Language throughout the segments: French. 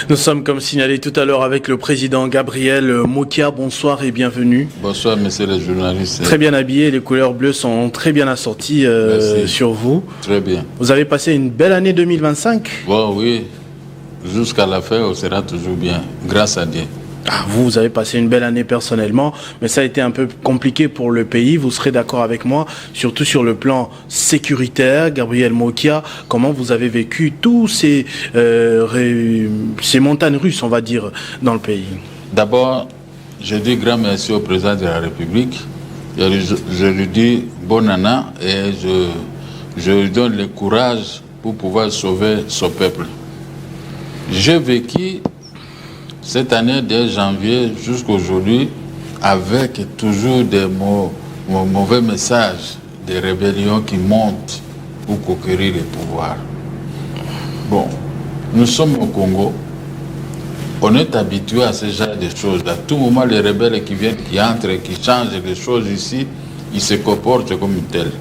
Nous sommes comme signalé tout à l'heure avec le président Gabriel Mokia. Bonsoir et bienvenue. Bonsoir messieurs les journalistes. Très bien habillé, les couleurs bleues sont très bien assorties sur vous. Très bien. Vous avez passé une belle année 2025 ? Bon oui, jusqu'à la fin on sera toujours bien, grâce à Dieu. Vous avez passé une belle année personnellement, mais ça a été un peu compliqué pour le pays. Vous serez d'accord avec moi, surtout sur le plan sécuritaire. Gabriel Mokia, comment vous avez vécu tous ces montagnes russes, on va dire, dans le pays ? D'abord, je dis grand merci au président de la République. Je lui dis bonne année et je lui donne le courage pour pouvoir sauver son peuple. J'ai vécu cette année, dès janvier jusqu'à aujourd'hui, avec toujours des mauvais messages, des rébellions qui montent pour conquérir le pouvoir. Bon, nous sommes au Congo, on est habitué à ce genre de choses. À tout moment, les rebelles qui viennent, qui entrent, qui changent les choses ici, ils se comportent comme tels.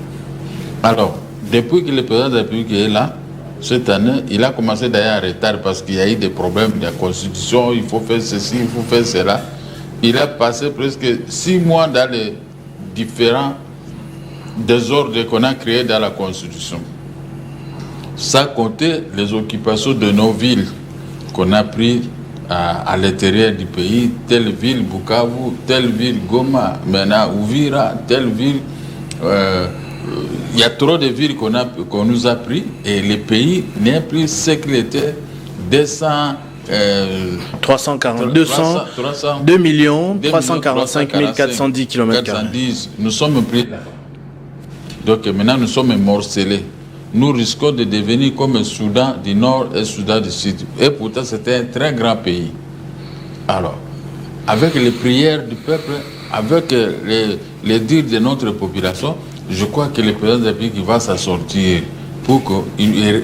Alors, depuis que le président de la République est là, cette année, il a commencé d'ailleurs en retard parce qu'il y a eu des problèmes de la Constitution, il faut faire ceci, il faut faire cela. Il a passé presque 6 mois dans les différents désordres qu'on a créés dans la Constitution. Sans compter les occupations de nos villes qu'on a prises à l'intérieur du pays, telle ville Bukavu, telle ville Goma, maintenant Uvira, telle ville... il y a trop de villes qu'on nous a pris et le pays n'est plus ce qu'il était. 2 345 410 km. Nous sommes pris là. Donc maintenant nous sommes morcelés. Nous risquons de devenir comme le Soudan du Nord et le Soudan du Sud. Et pourtant c'était un très grand pays. Alors, avec les prières du peuple, avec les dires de notre population, je crois que le président de la République va s'en sortir pour qu'il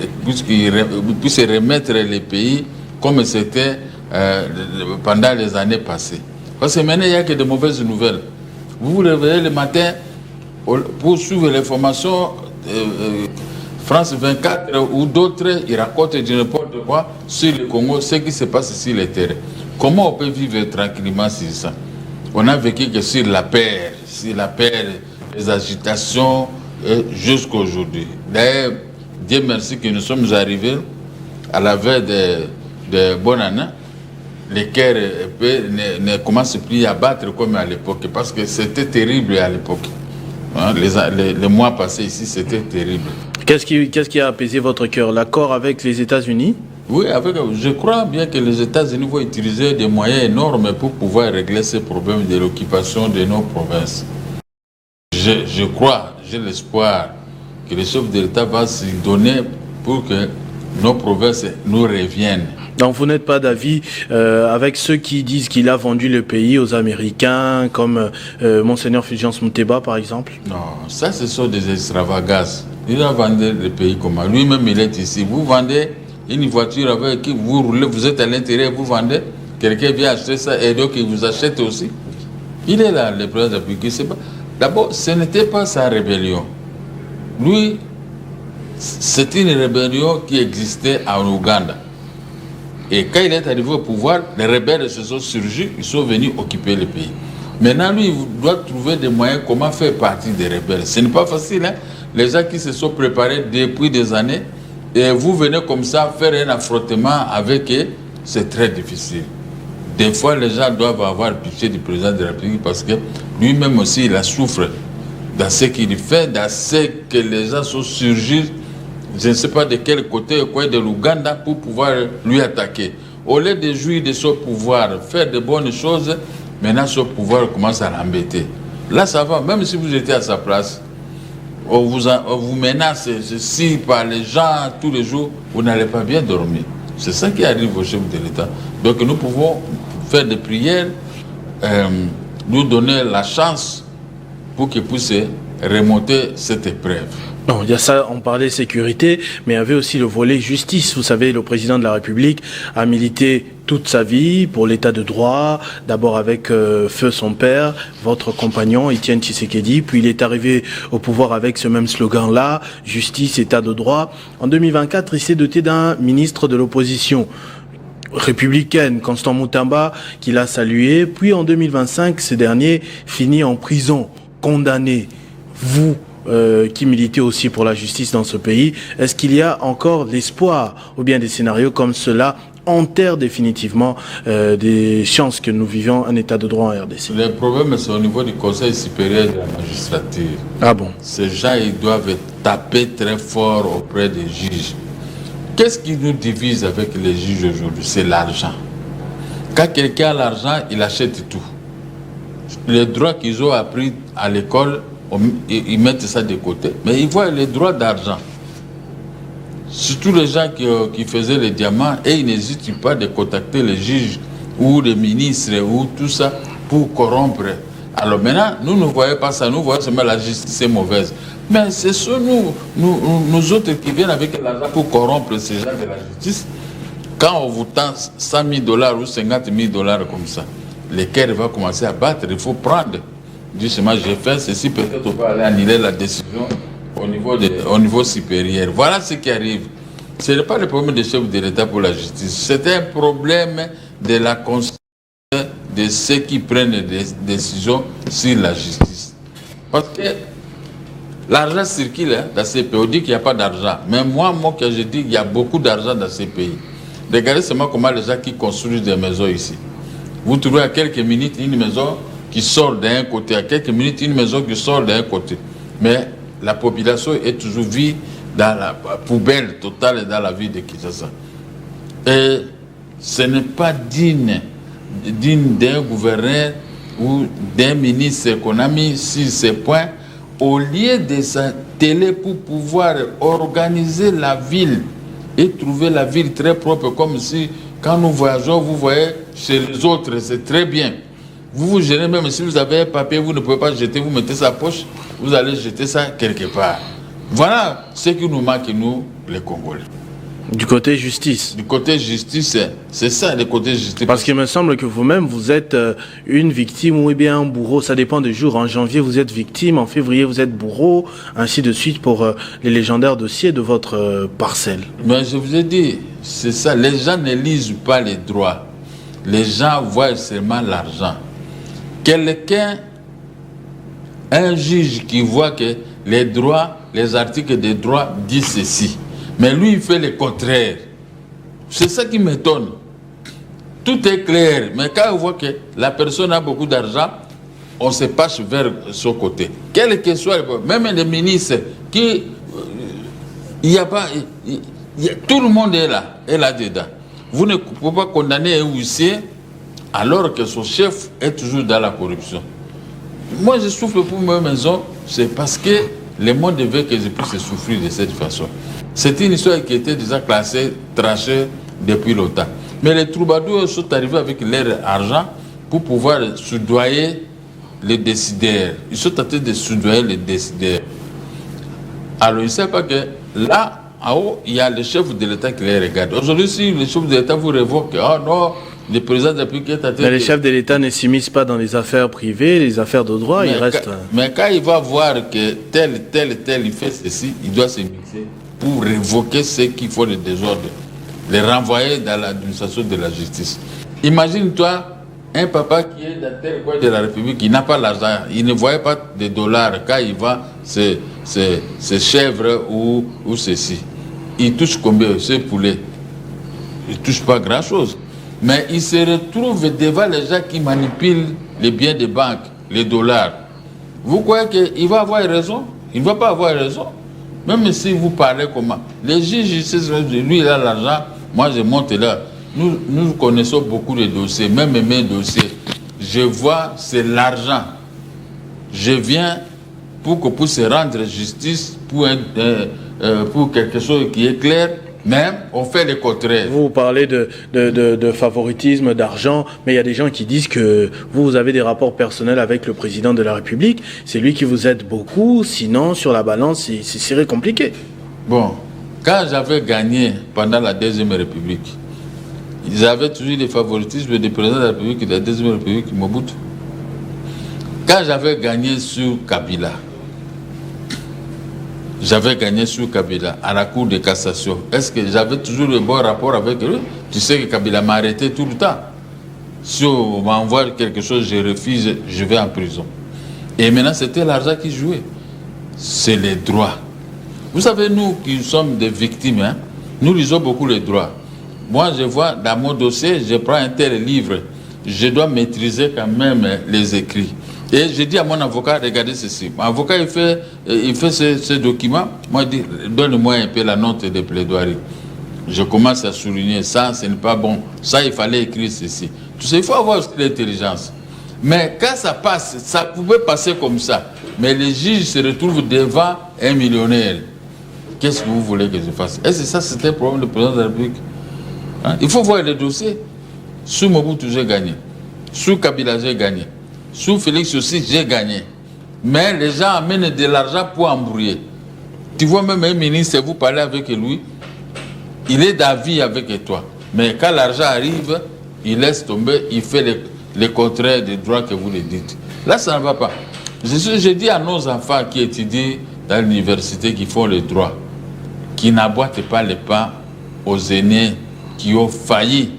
puisse remettre les pays comme c'était pendant les années passées. Parce que maintenant, il n'y a que de mauvaises nouvelles. Vous vous réveillez le matin pour suivre l'information, France 24 ou d'autres, ils racontent du n'importe quoi sur le Congo, ce qui se passe sur le terrain. Comment on peut vivre tranquillement sur ça? On a vécu que sur la paix, les agitations jusqu'à aujourd'hui. D'ailleurs, Dieu merci que nous sommes arrivés à la veille de bonne année. Les cœurs ne commencent plus à battre comme à l'époque, parce que c'était terrible à l'époque. Hein, les mois passés ici, c'était terrible. Qu'est-ce qui a apaisé votre cœur? L'accord avec les États-Unis? Oui, je crois bien que les États-Unis vont utiliser des moyens énormes pour pouvoir régler ces problèmes de l'occupation de nos provinces. Je crois, j'ai l'espoir que le chef de l'État va se donner pour que nos provinces nous reviennent. Donc vous n'êtes pas d'avis avec ceux qui disent qu'il a vendu le pays aux Américains, comme Monseigneur Fulgence Mouteba par exemple? Non, ça ce sont des extravagances. Il a vendu le pays comment? Lui-même il est ici. Vous vendez une voiture avec qui vous roulez, vous êtes à l'intérieur, vous vendez, quelqu'un vient acheter ça et donc il vous achète aussi. Il est là, le président de la République. D'abord, ce n'était pas sa rébellion. Lui, c'est une rébellion qui existait en Ouganda. Et quand il est arrivé au pouvoir, les rebelles se sont surgis, ils sont venus occuper le pays. Maintenant, lui, il doit trouver des moyens comment faire partie des rebelles. Ce n'est pas facile, hein? Les gens qui se sont préparés depuis des années, et vous venez comme ça faire un affrontement avec eux, c'est très difficile. Des fois, les gens doivent avoir pitié du président de la République parce que lui-même aussi, il a souffert dans ce qu'il fait, dans ce que les gens sont surgis, je ne sais pas de quel côté, quoi, de l'Ouganda, pour pouvoir lui attaquer. Au lieu de jouir de son pouvoir, faire de bonnes choses, maintenant son pouvoir commence à l'embêter. Là, ça va, même si vous étiez à sa place, on vous menace ceci par les gens tous les jours, vous n'allez pas bien dormir. C'est ça qui arrive au chef de l'État. Donc nous pouvons faire des prières, nous donner la chance pour qu'il puisse remonter cette épreuve. Non, il y a ça, on parlait sécurité, mais il y avait aussi le volet justice. Vous savez, le président de la République a milité toute sa vie pour l'état de droit, d'abord avec feu son père, votre compagnon, Étienne Tshisekedi, puis il est arrivé au pouvoir avec ce même slogan-là, justice, état de droit. En 2024, il s'est doté d'un ministre de l'opposition. républicaine, Constant Moutamba, qui l'a salué. Puis en 2025, ce dernier finit en prison, condamné. Vous, qui militez aussi pour la justice dans ce pays, est-ce qu'il y a encore l'espoir ou bien des scénarios comme cela enterrent définitivement des chances que nous vivions un état de droit en RDC? Le problème, c'est au niveau du Conseil supérieur de la magistrature. Ah bon? Ces gens, ils doivent taper très fort auprès des juges. Qu'est-ce qui nous divise avec les juges aujourd'hui? C'est l'argent. Quand quelqu'un a l'argent, il achète tout. Les droits qu'ils ont appris à l'école, ils mettent ça de côté. Mais ils voient les droits d'argent. Surtout les gens qui faisaient les diamants, et ils n'hésitent pas de contacter les juges ou les ministres ou tout ça pour corrompre. Alors maintenant, nous ne voyons pas ça, nous voyons seulement la justice est mauvaise. Mais c'est sur nous autres qui viennent avec l'argent pour corrompre ces gens de la justice. Quand on vous tend $100,000 ou $50,000 comme ça, les cœurs vont commencer à battre, il faut prendre. Justement, j'ai fait ceci, peut-être on va aller annuler la décision au niveau supérieur. Voilà ce qui arrive. Ce n'est pas le problème des chefs de l'État pour la justice. C'est un problème de la conscience de ceux qui prennent des décisions sur la justice. Parce que l'argent circule dans ces pays. On dit qu'il n'y a pas d'argent. Mais moi, quand je dis qu'il y a beaucoup d'argent dans ces pays, regardez seulement comment les gens qui construisent des maisons ici. Vous trouvez à quelques minutes une maison qui sort d'un côté, à quelques minutes une maison qui sort d'un côté. Mais la population est toujours vue dans la poubelle totale dans la ville de Kinshasa. Et ce n'est pas digne d'un gouverneur ou d'un ministre qu'on a mis sur ces points, au lieu de s'atteler pour pouvoir organiser la ville et trouver la ville très propre, comme si quand nous voyageons, vous voyez chez les autres, c'est très bien. Vous vous gênez, même si vous avez un papier, vous ne pouvez pas jeter, vous mettez sa poche, vous allez jeter ça quelque part. Voilà ce qui nous manque, nous, les Congolais. Du côté justice. Du côté justice, c'est ça, le côté justice. Parce qu'il me semble que vous-même, vous êtes une victime ou bien un bourreau. Ça dépend des jours. En janvier, vous êtes victime. En février, vous êtes bourreau. Ainsi de suite pour les légendaires dossiers de votre parcelle. Mais je vous ai dit, c'est ça. Les gens ne lisent pas les droits. Les gens voient seulement l'argent. Quelqu'un, un juge qui voit que les droits, les articles des droits disent ceci. Mais lui, il fait le contraire. C'est ça qui m'étonne. Tout est clair. Mais quand on voit que la personne a beaucoup d'argent, on se penche vers son côté. Quel que soit, même les ministres, il n'y a pas... tout le monde est là-dedans. Vous ne pouvez pas condamner un huissier alors que son chef est toujours dans la corruption. Moi, je souffre pour ma maison, c'est parce que le monde veut que je puisse souffrir de cette façon. C'est une histoire qui était déjà classée, tranchée depuis longtemps. Mais les troubadours sont arrivés avec leur argent pour pouvoir soudoyer les décideurs. Ils sont en train de soudoyer les décideurs. Alors, ils ne savent pas que là, en haut, il y a le chef de l'État qui les regarde. Aujourd'hui, si le chef de l'État vous révoque, oh non, le président de la République est en train de... Mais les chefs de l'État ne s'immiscent pas dans les affaires privées, les affaires de droit, ils restent... Mais quand il va voir que tel, il fait ceci, il doit se mixer pour révoquer ceux qui font le désordre, les renvoyer dans l'administration de la justice. Imagine-toi un papa qui est dans tel coin de la République, il n'a pas l'argent, il ne voyait pas de dollars quand il vend ses chèvres ou ceci. Il touche combien? Ce poulet. Il ne touche pas grand-chose. Mais il se retrouve devant les gens qui manipulent les biens des banques, les dollars. Vous croyez qu'il va avoir raison? Il ne va pas avoir raison. Même si vous parlez comment. Les juges, lui, il a l'argent, moi je monte là. Nous connaissons beaucoup de dossiers, même mes dossiers. Je vois, c'est l'argent. Je viens pour qu'on puisse rendre justice pour quelque chose qui est clair. Même, on fait le contraire. Vous parlez de favoritisme, d'argent, mais il y a des gens qui disent que vous avez des rapports personnels avec le président de la République. C'est lui qui vous aide beaucoup, sinon, sur la balance, c'est serait compliqué. Bon, quand j'avais gagné pendant la Deuxième République, ils avaient toujours des favoritismes du président de la République, de la Deuxième République, Mobutu. Quand j'avais gagné sur Kabila, j'avais gagné sur Kabila à la Cour de cassation, est-ce que j'avais toujours le bon rapport avec lui? Tu sais que Kabila m'a arrêté tout le temps. Si on m'envoie quelque chose, je refuse, je vais en prison. Et maintenant, c'était l'argent qui jouait. C'est les droits. Vous savez, nous qui sommes des victimes, hein, nous lisons beaucoup les droits. Moi, je vois dans mon dossier, je prends un tel livre, je dois maîtriser quand même les écrits. Et je dis à mon avocat, regardez ceci. Mon avocat, il fait ce document. Moi, il dit, donne-moi un peu la note de plaidoirie. Je commence à souligner ça, ce n'est pas bon. Ça, il fallait écrire ceci. Tu sais, il faut avoir aussi l'intelligence. Mais quand ça passe, ça pouvait passer comme ça. Mais les juges se retrouvent devant un millionnaire. Qu'est-ce que vous voulez que je fasse? Est-ce que ça, c'était un problème du président de la République? Hein? Il faut voir les dossiers. Sous Mobutu, j'ai gagné. Sous Kabila, j'ai gagné. Sous Félix aussi, j'ai gagné. Mais les gens amènent de l'argent pour embrouiller. Tu vois, même un ministre, vous parlez avec lui, il est d'avis avec toi. Mais quand l'argent arrive, il laisse tomber, il fait le contraire des droits que vous le dites. Là, ça ne va pas. Je dis à nos enfants qui étudient dans l'université, qui font les droits, qui n'aboîtent pas les pas aux aînés qui ont failli,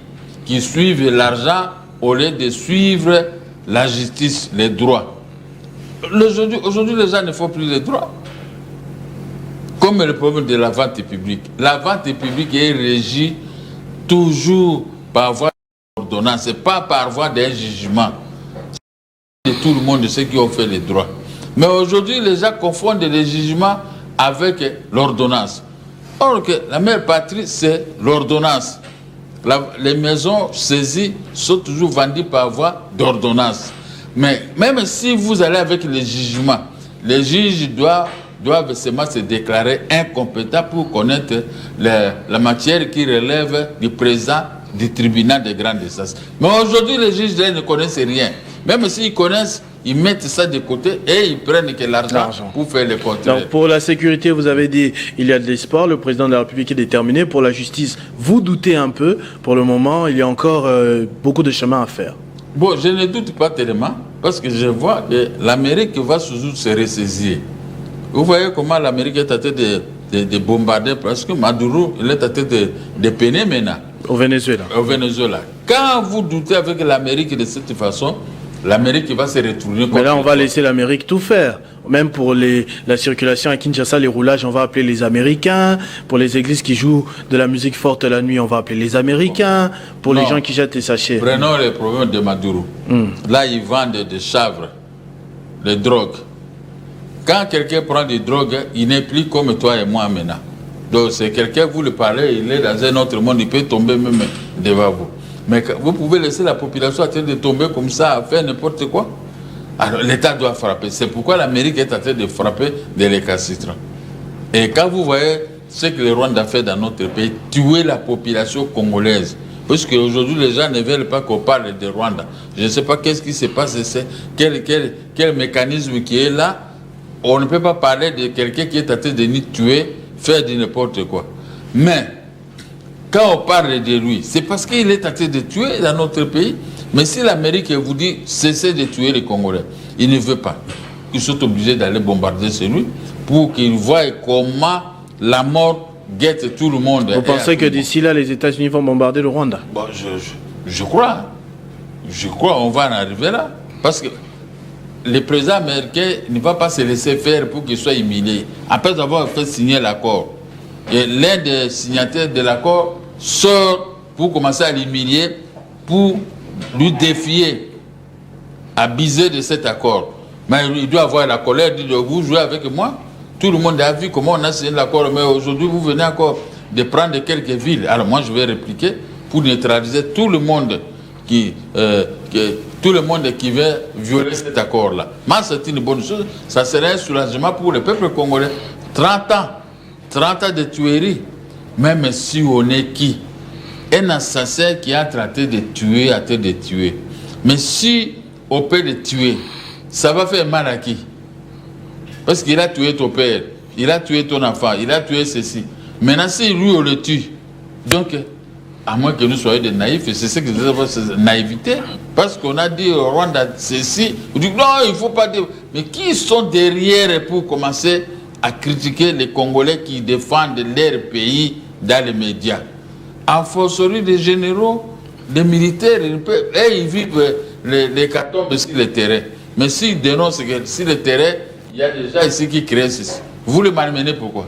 qui suivent l'argent au lieu de suivre la justice, les droits. Aujourd'hui, les gens ne font plus les droits. Comme le problème de la vente publique. La vente publique est régie toujours par voie d'ordonnance, pas par voie d'un jugement. De tout le monde, de ceux qui ont fait les droits. Mais aujourd'hui, les gens confondent les jugements avec l'ordonnance. Or que la mère patrie, c'est l'ordonnance. Les maisons saisies sont toujours vendues par voie d'ordonnance. Mais même si vous allez avec les jugements, les juges doivent seulement se déclarer incompétents pour connaître la matière qui relève du président du tribunal de grande instance. Mais aujourd'hui, les juges ne connaissent rien. Même s'ils connaissent, ils mettent ça de côté et ils prennent que l'argent pour faire le contraire. Donc pour la sécurité, vous avez dit il y a de l'espoir, le président de la République est déterminé. Pour la justice, vous doutez un peu. Pour le moment, il y a encore beaucoup de chemin à faire. Bon, je ne doute pas tellement parce que je vois que l'Amérique va toujours se ressaisir. Vous voyez comment l'Amérique est en train de bombarder parce que Maduro, il est en train de peiner maintenant. Au Venezuela. Au Venezuela. Quand vous doutez avec l'Amérique de cette façon, l'Amérique va se retourner. Mais là, on va laisser l'Amérique tout faire. Même pour la circulation à Kinshasa, les roulages, on va appeler les Américains. Pour les églises qui jouent de la musique forte la nuit, on va appeler les Américains. Pour les gens qui jettent les sachets. Prenons le problème de Maduro. Là, ils vendent des chèvres, des drogues. Quand quelqu'un prend des drogues, il n'est plus comme toi et moi maintenant. Donc, c'est quelqu'un, vous le parlez, il est dans un autre monde, il peut tomber même devant vous. Mais vous pouvez laisser la population en train de tomber comme ça, à faire n'importe quoi. Alors l'État doit frapper. C'est pourquoi l'Amérique est en train de frapper des récalcitrants. Et quand vous voyez ce que le Rwanda fait dans notre pays, tuer la population congolaise. Parce qu'aujourd'hui, les gens ne veulent pas qu'on parle de Rwanda. Je ne sais pas qu'est-ce qui se passe, quel mécanisme qui est là. On ne peut pas parler de quelqu'un qui est en train de nous tuer, faire de n'importe quoi. Mais quand on parle de lui, c'est parce qu'il est en train de tuer dans notre pays. Mais si l'Amérique vous dit cessez de tuer les Congolais, il ne veut pas. Ils sont obligés d'aller bombarder celui pour qu'ils voient comment la mort guette tout le monde. Vous pensez que d'ici là, les États-Unis vont bombarder le Rwanda? Bon, je crois. Je crois qu'on va en arriver là. Parce que le président américain ne va pas se laisser faire pour qu'il soit humilié. Après avoir fait signer l'accord. Et l'un des signataires de l'accord sort pour commencer à l'humilier, pour lui défier, abuser de cet accord. Mais il doit avoir la colère, il dit, vous jouez avec moi. Tout le monde a vu comment on a signé l'accord, mais aujourd'hui vous venez encore de prendre quelques villes. Alors moi je vais répliquer pour neutraliser tout le monde qui veut violer cet accord-là. Moi c'est une bonne chose, ça serait un soulagement pour le peuple congolais. 30 ans de tuerie, même si on est qui? Un assassin qui a traité de tuer, Mais si on peut le tuer, ça va faire mal à qui? Parce qu'il a tué ton père, il a tué ton enfant, il a tué ceci. Maintenant, si lui, on le tue, donc, à moins que nous soyons des naïfs, et c'est ce que je veux dire, c'est naïveté, parce qu'on a dit au Rwanda ceci, on dit non, il ne faut pas dire. Mais qui sont derrière pour commencer à critiquer les Congolais qui défendent leur pays dans les médias. En forcerie des généraux, des militaires, ils vivent les catombes sur le terrain. Mais s'ils dénoncent que sur le terrain, il y a des gens ici qui créent ceci. Vous les malmenez pourquoi?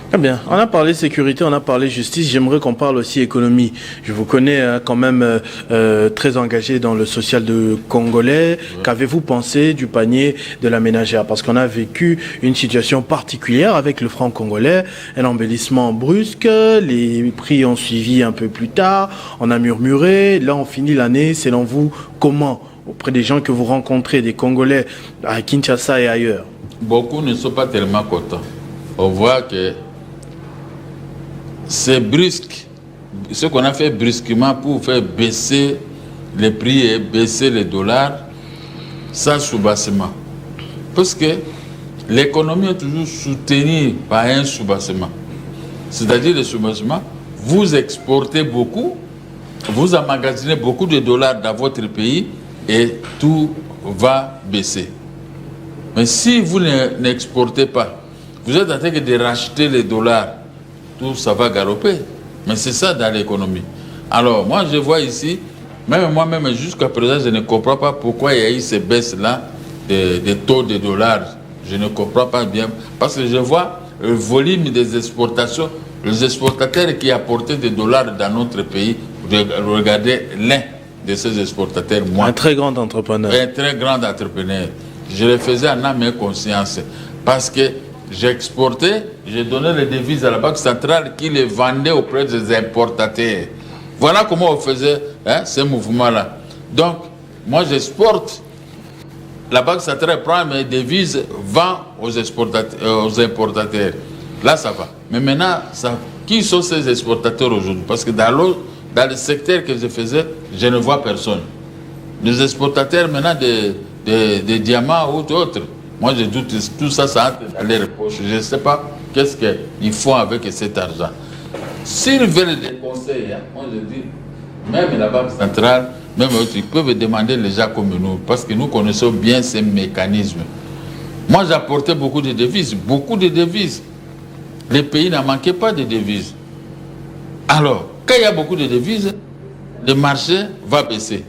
Très bien. On a parlé sécurité, on a parlé justice. J'aimerais qu'on parle aussi économie. Je vous connais quand même très engagé dans le social de Congolais. Ouais. Qu'avez-vous pensé du panier de la ménagère? Parce qu'on a vécu une situation particulière avec le franc congolais, un embellissement brusque, les prix ont suivi un peu plus tard, on a murmuré. Là, on finit l'année. Selon vous, comment, auprès des gens que vous rencontrez, des Congolais à Kinshasa et ailleurs? Beaucoup ne sont pas tellement contents. On voit que c'est brusque, ce qu'on a fait brusquement pour faire baisser les prix et baisser les dollars, sans soubassement. Parce que l'économie est toujours soutenue par un soubassement. C'est-à-dire le soubassement, vous exportez beaucoup, vous emmagasinez beaucoup de dollars dans votre pays et tout va baisser. Mais si vous n'exportez pas, vous êtes en train de racheter les dollars, tout ça va galoper. Mais c'est ça dans l'économie. Alors, moi, je vois ici, même moi-même, jusqu'à présent, je ne comprends pas pourquoi il y a eu ces baisses-là des taux de dollars. Je ne comprends pas bien. Parce que je vois le volume des exportations, les exportateurs qui apportaient des dollars dans notre pays. Regardez l'un de ces exportateurs, moi. Un très grand entrepreneur. Un très grand entrepreneur. Je le faisais en âme et conscience. Parce que j'exportais, j'ai donné les devises à la Banque centrale qui les vendait auprès des importateurs. Voilà comment on faisait ce mouvement-là. Donc, moi j'exporte, la Banque centrale prend mes devises, vend aux importateurs. Là, ça va. Mais maintenant, qui sont ces exportateurs aujourd'hui? Parce que dans le secteur que je faisais, je ne vois personne. Les exportateurs maintenant des diamants ou d'autres. Moi, je doute, tout ça, ça entre dans les poches. Je ne sais pas qu'est-ce qu'ils font avec cet argent. S'ils veulent des conseils, moi je dis, même la Banque centrale, même eux, ils peuvent demander les gens comme nous, parce que nous connaissons bien ces mécanismes. Moi, j'apportais beaucoup de devises, beaucoup de devises. Les pays n'en manquaient pas de devises. Alors, quand il y a beaucoup de devises, le marché va baisser.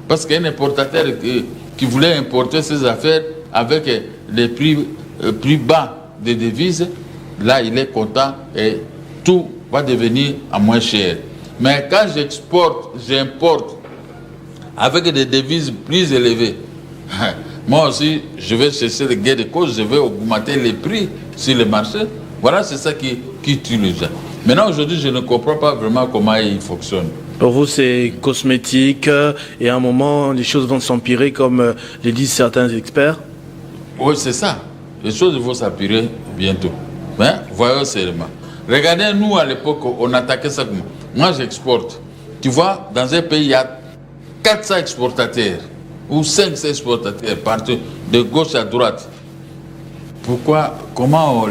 Parce qu'un importateur qui voulait importer ses affaires avec les prix plus bas des devises, là, il est content et tout va devenir à moins cher. Mais quand j'importe avec des devises plus élevées, moi aussi, je vais chercher le gain de cause, je vais augmenter les prix sur le marché. Voilà, c'est ça qui tue les gens. Maintenant, aujourd'hui, je ne comprends pas vraiment comment il fonctionne. Pour vous, c'est cosmétique et à un moment, les choses vont s'empirer comme le disent certains experts? Oui, c'est ça. Les choses vont s'empirer bientôt. Mais voyons seulement. Regardez, nous, à l'époque, on attaquait ça comme... Moi, j'exporte. Tu vois, dans un pays, il y a 400 exportateurs ou 500 exportateurs partout, de gauche à droite. Pourquoi, comment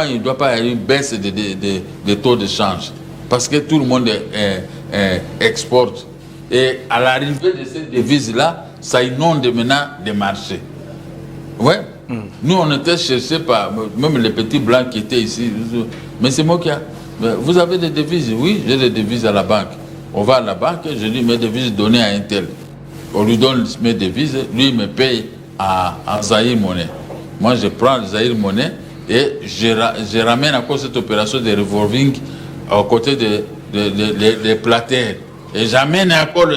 il ne doit pas y avoir une baisse des taux de change? Parce que tout le monde exporte. Et à l'arrivée de ces devises-là, ça inonde maintenant des marchés. Oui. Nous, on était cherchés par, même les petits blancs qui étaient ici. Mais c'est moi qui a... Vous avez des devises? Oui, j'ai des devises à la banque. On va à la banque, je dis mes devises données à un tel. On lui donne mes devises, lui il me paye en Zaïre monnaie. Moi, je prends le Zaïre monnaie et je ramène encore cette opération de revolving aux côtés des plateurs. Et j'amène encore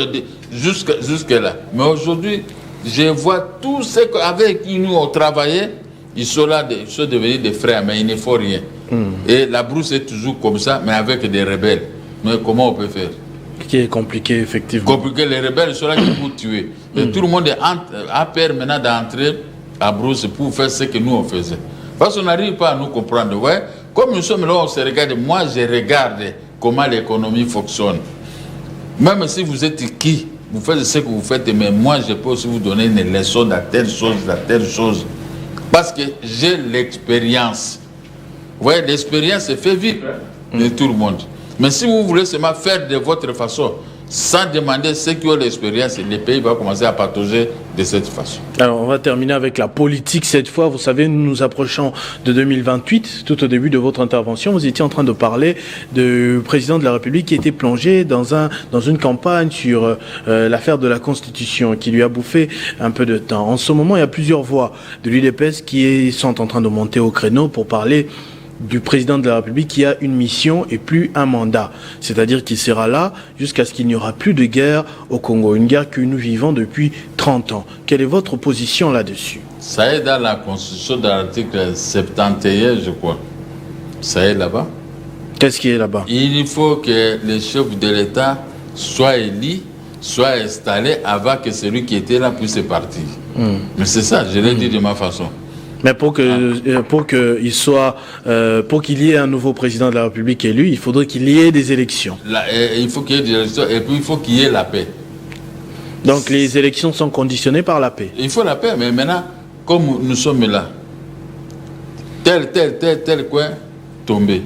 jusque là. Mais aujourd'hui, je vois tous ceux avec qui nous on travaillait, ils sont là, ils sont devenus des frères, mais il ne faut rien. Et la brousse est toujours comme ça, mais avec des rebelles. Mais comment on peut faire? Qui est compliqué, effectivement. Compliqué, les rebelles sont là qui vont tuer. Et tout le monde a peur maintenant d'entrer à brousse pour faire ce que nous on faisait. Parce qu'on n'arrive pas à nous comprendre. Ouais? Comme nous sommes là, on se regarde. Moi, je regarde comment l'économie fonctionne. Même si vous êtes qui, vous faites ce que vous faites, mais moi, je peux aussi vous donner une leçon de telle chose. Parce que j'ai l'expérience. Vous voyez, l'expérience se fait vivre de tout le monde. Mais si vous voulez seulement faire de votre façon, sans demander ceux qui ont l'expérience, le pays va commencer à patauger de cette façon. Alors, on va terminer avec la politique cette fois. Vous savez, nous nous approchons de 2028. Tout au début de votre intervention, vous étiez en train de parler du président de la République qui était plongé dans une campagne sur l'affaire de la Constitution qui lui a bouffé un peu de temps. En ce moment, il y a plusieurs voix de l'UDPS qui sont en train de monter au créneau pour parler du président de la République qui a une mission et plus un mandat. C'est-à-dire qu'il sera là jusqu'à ce qu'il n'y aura plus de guerre au Congo, une guerre que nous vivons depuis 30 ans. Quelle est votre position là-dessus? Ça est dans la Constitution de l'article 71, je crois. Ça est là-bas. Qu'est-ce qui est là-bas? Il faut que les chefs de l'État soient élus, soient installés avant que celui qui était là puisse partir. Mais c'est ça, je l'ai dit de ma façon. Mais pour qu'il y ait un nouveau président de la République élu, il faudrait qu'il y ait des élections. Il faut qu'il y ait des élections et puis il faut qu'il y ait la paix. Donc les élections sont conditionnées par la paix. Il faut la paix, mais maintenant, comme nous sommes là, tel coin tombé.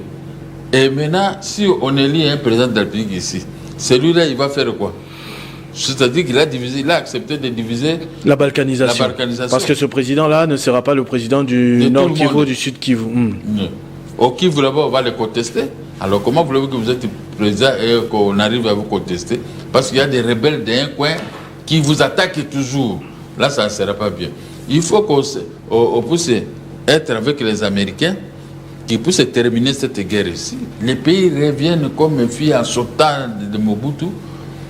Et maintenant, si on élit un président de la République ici, celui-là, il va faire quoi? C'est-à-dire qu'il a divisé, il a accepté de diviser la balkanisation. Parce que ce président-là ne sera pas le président du Nord Kivu, du Sud Kivu. Au Kivu, là-bas, on va le contester. Alors comment voulez-vous que vous êtes président et qu'on arrive à vous contester? Parce qu'il y a des rebelles d'un coin qui vous attaquent toujours. Là, ça ne sera pas bien. Il faut qu'on puisse être avec les Américains, qui puissent terminer cette guerre ici. Les pays reviennent comme une fille en sautant de Mobutu.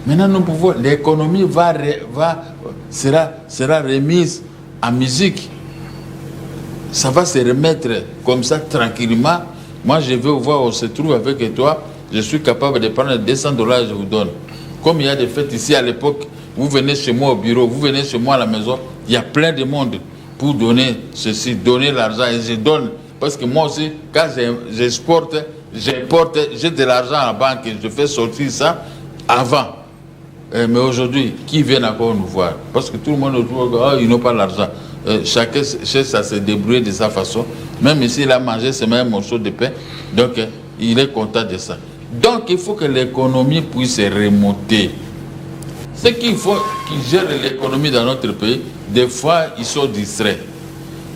Maintenant, nous pouvons, l'économie sera remise en musique. Ça va se remettre comme ça tranquillement. Moi, je veux voir, on se trouve avec toi. Je suis capable de prendre $200, je vous donne. Comme il y a des fêtes ici à l'époque, vous venez chez moi au bureau, vous venez chez moi à la maison, il y a plein de monde pour donner ceci, donner l'argent et je donne. Parce que moi aussi, quand j'exporte, j'importe, j'ai de l'argent à la banque et je fais sortir ça avant. Mais aujourd'hui, qui vient encore nous voir? Parce que tout le monde nous dit, ils n'ont pas l'argent. Chacun cherche à se débrouiller de sa façon. Même ici, il a mangé ce même morceau de pain. Donc, il est content de ça. Donc, il faut que l'économie puisse remonter. Ceux qui gèrent l'économie dans notre pays, des fois, ils sont distraits.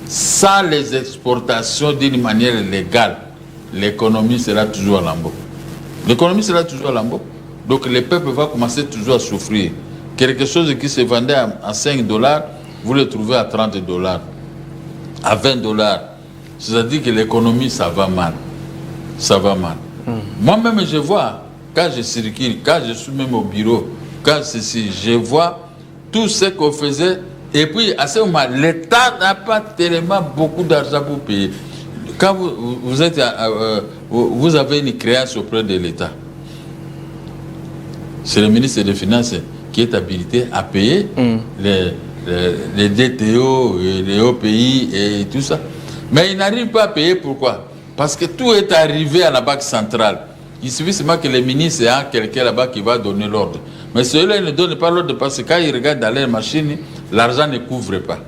Sans les exportations d'une manière légale, l'économie sera toujours à lambeau. L'économie sera toujours à lambeau. Donc le peuple va commencer toujours à souffrir. Quelque chose qui se vendait à $5, vous le trouvez à $30, à $20. C'est-à-dire que l'économie, ça va mal. Ça va mal. Moi-même, je vois, quand je circule, quand je suis même au bureau, quand ceci, je vois tout ce qu'on faisait. Et puis, à ce moment, l'État n'a pas tellement beaucoup d'argent pour payer. Quand vous avez une créance auprès de l'État, c'est le ministre des Finances qui est habilité à payer les DTO, les OPI et tout ça. Mais il n'arrive pas à payer, pourquoi? Parce que tout est arrivé à la Banque centrale. Il suffit seulement que les ministres aient quelqu'un là-bas qui va donner l'ordre. Mais ceux-là, ils ne donnent pas l'ordre parce que quand ils regardent dans leur machine, l'argent ne couvre pas.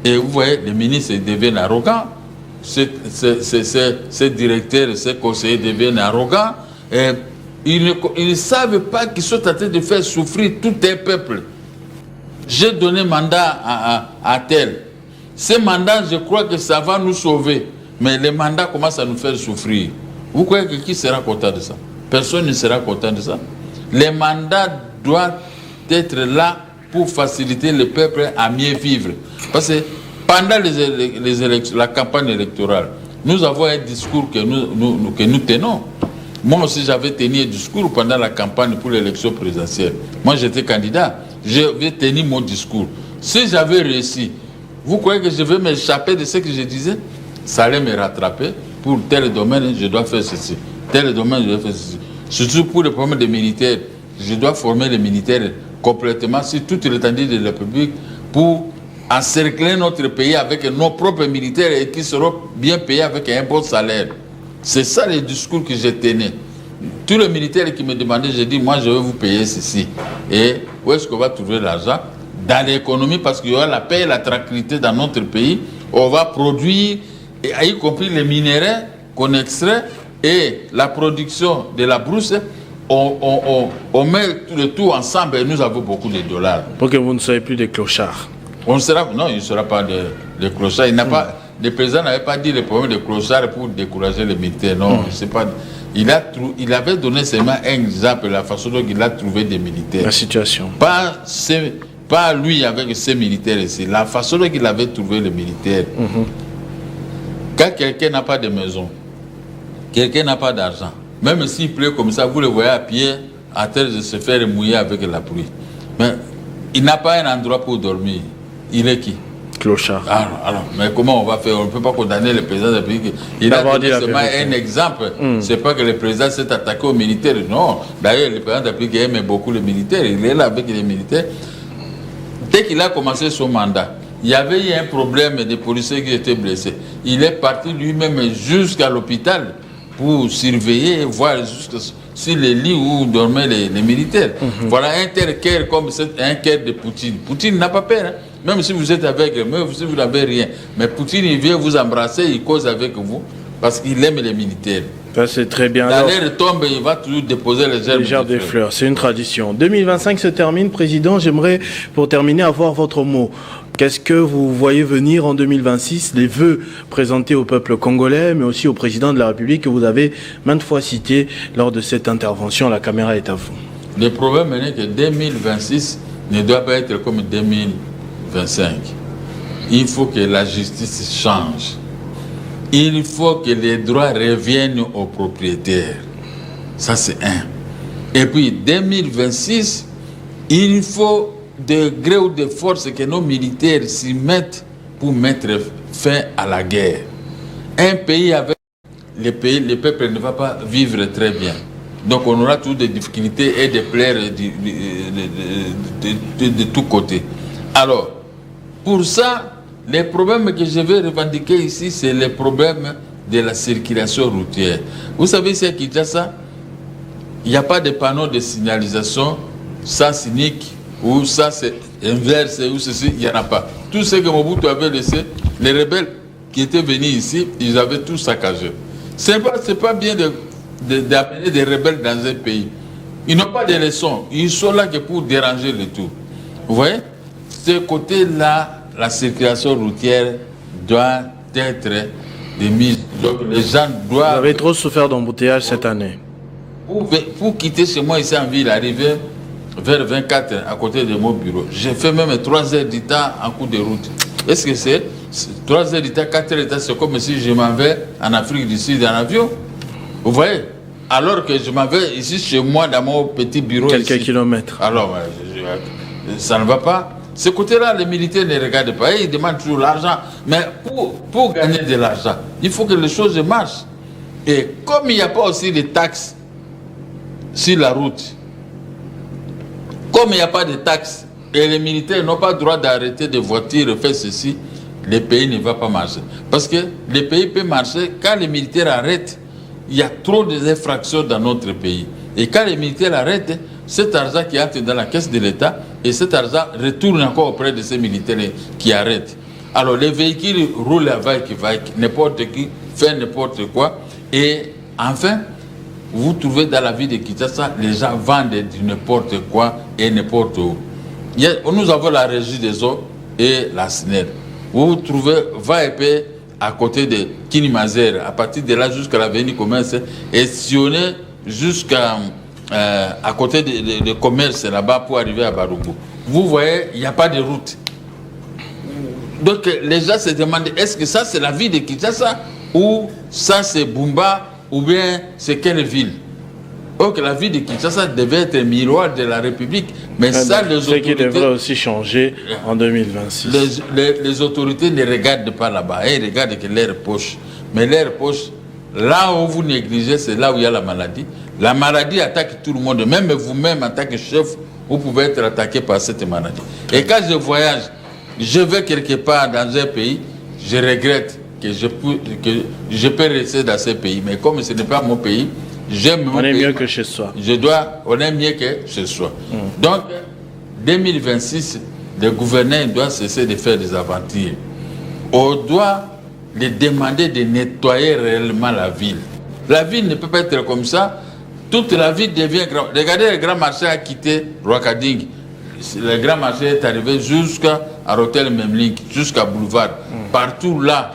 Et vous voyez, les ministres deviennent arrogants. Ces directeurs, ces conseillers deviennent arrogants. Et ils ne savent pas qu'ils sont en train de faire souffrir tout un peuple. J'ai donné mandat à tel. Ce mandat, je crois que ça va nous sauver. Mais les mandats commencent à nous faire souffrir. Vous croyez que qui sera content de ça? Personne ne sera content de ça. Les mandats doivent être là pour faciliter le peuple à mieux vivre. Parce que pendant la campagne électorale, nous avons un discours que nous tenons. Moi aussi, j'avais tenu un discours pendant la campagne pour l'élection présidentielle. Moi, j'étais candidat. J'avais tenu mon discours. Si j'avais réussi, vous croyez que je vais m'échapper de ce que je disais? Ça allait me rattraper. Pour tel domaine, je dois faire ceci. Tel domaine, je dois faire ceci. Surtout pour le problème des militaires. Je dois former les militaires complètement sur toute l'étendue de la République pour encercler notre pays avec nos propres militaires et qui seront bien payés avec un bon salaire. C'est ça le discours que j'ai tenu. Tous les militaires qui me demandaient, j'ai dit, moi je vais vous payer ceci. Et où est-ce qu'on va trouver l'argent? Dans l'économie, parce qu'il y aura la paix et la tranquillité dans notre pays. On va produire, y compris les minéraux qu'on extrait et la production de la brousse. on met le tout ensemble et nous avons beaucoup de dollars. Pour que vous ne soyez plus des clochards. Non, il ne sera pas de clochards. Le président n'avait pas dit le problème de clochards pour décourager les militaires. Non, c'est pas. Il avait donné seulement un exemple de la façon dont il a trouvé des militaires. La situation. Pas lui avec ses militaires ici. La façon dont il avait trouvé les militaires. Quand quelqu'un n'a pas de maison, quelqu'un n'a pas d'argent, même s'il pleut comme ça, vous le voyez à pied, en train de se faire mouiller avec la pluie. Mais il n'a pas un endroit pour dormir. Il est qui? Clochard. Alors, mais comment on va faire? On ne peut pas condamner le président de la République. Il a donné seulement un exemple. C'est pas que le président s'est attaqué aux militaires. Non. D'ailleurs, le président de la République aime beaucoup les militaires. Il est là avec les militaires. Dès qu'il a commencé son mandat, il y avait eu un problème de policiers qui étaient blessés. Il est parti lui-même jusqu'à l'hôpital pour surveiller, voir sur les lits où dormaient les militaires. Voilà un tel cœur comme un cœur de Poutine. Poutine n'a pas peur. Hein. Même si vous êtes aveugle, même si vous n'avez rien. Mais Poutine, il vient vous embrasser, il cause avec vous, parce qu'il aime les militaires. Ça, c'est très bien. Dans l'air tombe, il va toujours déposer les gerbes des fleurs. C'est une tradition. 2025 se termine, Président. J'aimerais, pour terminer, avoir votre mot. Qu'est-ce que vous voyez venir en 2026? Les vœux présentés au peuple congolais, mais aussi au Président de la République, que vous avez maintes fois cité lors de cette intervention. La caméra est à vous. Le problème est que 2026 ne doit pas être comme 2025. Il faut que la justice change. Il faut que les droits reviennent aux propriétaires. Ça, c'est un. Et puis, 2026, il faut de gré ou de force que nos militaires s'y mettent pour mettre fin à la guerre. Un pays avec le peuple ne va pas vivre très bien. Donc, on aura toutes des difficultés et des plaies de tous côtés. Alors, pour ça, les problèmes que je vais revendiquer ici, c'est les problèmes de la circulation routière. Vous savez, c'est qui dit ça? Il n'y a pas de panneau de signalisation sens unique, ou ça c'est inverse, ou ceci, il n'y en a pas. Tout ce que Mobutu avait laissé, les rebelles qui étaient venus ici, ils avaient tout saccagé. Ce n'est pas bien d'amener des rebelles dans un pays. Ils n'ont pas de leçons. Ils sont là que pour déranger le tout. Vous voyez? Ce côté-là, la circulation routière doit être démise. Donc les gens doivent... Vous avez trop souffert d'embouteillage cette année. Pour quitter chez moi ici en ville, arriver vers 24 à côté de mon bureau, j'ai fait même 3 heures du temps en cours de route. Est-ce que c'est 3 heures du temps, 4 heures du temps, c'est comme si je m'en vais en Afrique du Sud en avion? Vous voyez? Alors que je m'en vais ici chez moi dans mon petit bureau. Quelques ici. Kilomètres. Alors, ça ne va pas. Ce côté-là, les militaires ne regardent pas. Ils demandent toujours l'argent. Mais pour gagner de l'argent, il faut que les choses marchent. Et comme il n'y a pas aussi de taxes sur la route, comme il n'y a pas de taxes, et les militaires n'ont pas le droit d'arrêter des voitures et faire ceci, le pays ne va pas marcher. Parce que le pays peut marcher quand les militaires arrêtent. Il y a trop d'infractions dans notre pays. Et quand les militaires arrêtent, cet argent qui entre dans la caisse de l'État, et cet argent retourne encore auprès de ces militaires qui arrêtent. Alors les véhicules roulent avec, n'importe qui fait n'importe quoi. Et enfin, vous trouvez dans la ville de Kinshasa, les gens vendent du n'importe quoi et n'importe où. Nous avons la régie des eaux et la SNEL. Vous trouvez Va-et-Paix à côté de Kinimazer, à partir de là jusqu'à l'avenue Commerce, et sillonner jusqu'à à côté de commerce là-bas pour arriver à Barugu. Vous voyez, il n'y a pas de route. Donc les gens se demandent, est-ce que ça c'est la ville de Kinshasa ou ça c'est Bumba ou bien c'est quelle ville? Or que la ville de Kinshasa devait être miroir de la République, mais ça les autorités... qui devrait aussi changer en 2026. Les autorités ne regardent pas là-bas, ils regardent que leur poche. Mais leur poche, là où vous négligez, c'est là où il y a la maladie. La maladie attaque tout le monde, même vous-même en tant que chef, vous pouvez être attaqué par cette maladie. Et quand je voyage, je vais quelque part dans un pays, je regrette que je peux rester dans ce pays. Mais comme ce n'est pas mon pays, j'aime mon pays. On est mieux que chez soi. On est mieux que chez soi. Donc, 2026, le gouverneur doit cesser de faire des aventures. On doit les demander de nettoyer réellement la ville. La ville ne peut pas être comme ça. toute la ville devient grand. Regardez, le grand marché a quitté Rwakading. Le grand marché est arrivé jusqu'à Hotel Memling, jusqu'à Boulevard. Partout là,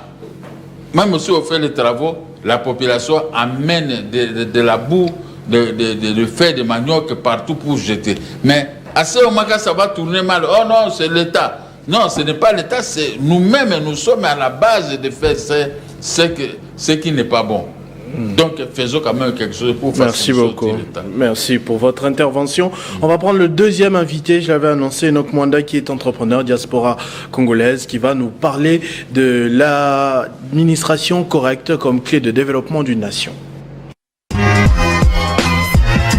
même si on fait les travaux, la population amène de la boue, de feuilles de manioc partout pour jeter. Mais à ce moment que ça va tourner mal, oh non, c'est l'État. Non, ce n'est pas l'État, c'est nous-mêmes, nous sommes à la base de faire ce qui n'est pas bon. Donc faisons quand même quelque chose pour faire. Merci beaucoup. Merci pour votre intervention. On va prendre le deuxième invité, je l'avais annoncé, Enoch Mwanda, qui est entrepreneur diaspora congolaise, qui va nous parler de l'administration correcte comme clé de développement d'une nation.